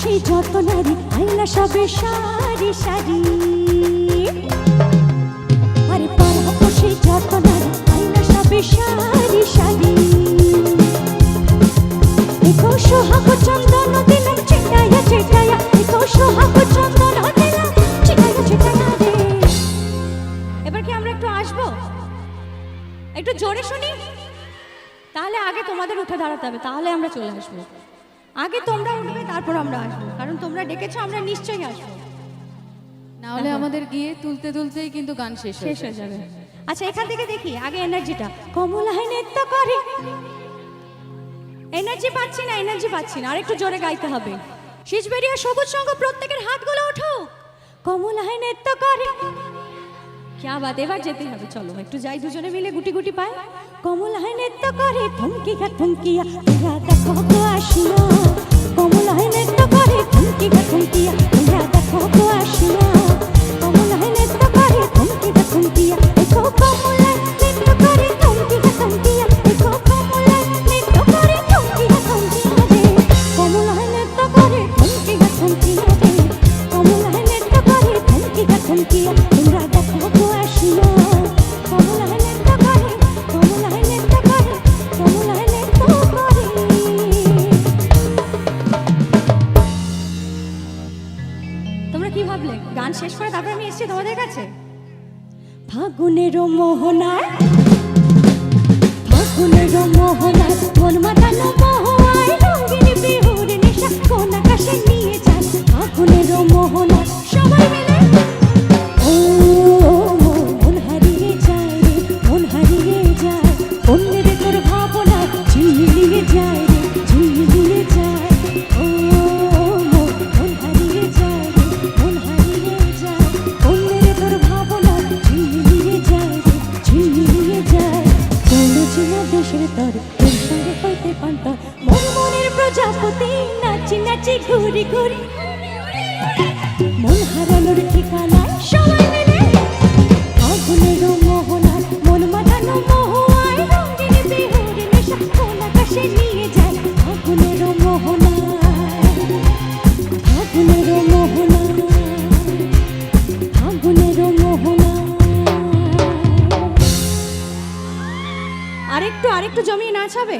বসে যত নারী আইলা সবে সারি সারি, আরে পাড়া বসে যত নারী আইলা সবে সারি সারি। দেখো সোহাগ চন্দন দিলাম ছিটায়া ছিটায়া, দেখো সোহাগ চন্দন দিলাম ছিটায়া ছিটায়া রে। এবার কি আমরা একটু আসবো, একটু জোরে শুনি? তাহলে আগে তোমাদের উঠে দাঁড়াতে হবে, তাহলে আমরা চলে আসবো। আগে তোমরা উঠবে তারপর আমরা আসবো, কারণ তোমরা ডেকেছো, আমরা নিশ্চয়ই আসবো। না হলে আমাদের গিয়ে তুলতে তুলতেই কিন্তু গান শেষ হয়ে যাবে। আচ্ছা এখান থেকে দেখি আগে এনার্জিটা। কমলা নৃত্য করে, এনার্জি পাচ্ছি না, এনার্জি পাচ্ছি না, আরেকটু জোরে গাইতে হবে। শীষবেরিয়া সবুজ সঙ্গ প্রত্যেকের হাতগুলো ওঠো। কমলা নৃত্য করে, क्या बात, এবার যেতে হবে, চলো একটু যাই দুজনে মিলে গুটি গুটি পায়। কমলা নৃত্য করে থমকিয়া থমকিয়া, তোমরা দেখো গো আসিয়া। কমলা নৃত্য করে থমকিয়া থমকিয়া, তোমরা দেখো গো আসিয়া। কমলা নৃত্য করে থমকিয়া থমকিয়া, দেখো কমলা নৃত্য করে থমকিয়া থমকিয়া, দেখো কমলা নৃত্য করে থমকিয়া থমকিয়া রে। কমলা নৃত্য করে থমকিয়া থমকিয়া রে, কমলা নৃত্য করে থমকিয়া থমকিয়া, তোমরা দেখো গো আসিয়া। কমলা নৃত্য করে, কমলা নৃত্য করে, কমলা নৃত্য করে। তোমরা কি ভাবলে গান শেষ করে তারপর আমি এসেছি তোমাদের কাছে? ফাগুনের মোহনায়, ফাগুনের মোহনায় মন মাতানো মোহনায়, রঙিন বিহুর নেশা কোন আকাশে নিয়ে যায়। ফাগুনের মোহনায় সবাই মিলে ও মন হারিয়ে যায় রে, মন হারিয়ে যায়। অন্যের তোর ভাবনা ঝিলিয়ে যায় রে, ঝিলিয়ে যায়। ও মন হারিয়ে যায় রে, মন হারিয়ে যায়। অন্যের তোর ভাবনা ঝিলিয়ে যায় রে, ঝিলিয়ে যায়। কোন দেশের তর তোর সঙ্গে হইতে পান্তা, মন মনের প্রজাপতি নাচি নাচি ঘুরি ঘুরি, মন হারানোর ঠিকানায় সবাই মিলে। ফাগুনের মোহনায় মন মাতানো মোহনায়, রঙিন বিহুর নেশা কোন আকাশে নিয়ে যায়। ফাগুনের মোহনায়, ফাগুনের মোহনায়, ফাগুনের মোহনায়। আরেকটু আরেকটু জমিয়ে নাচ হবে।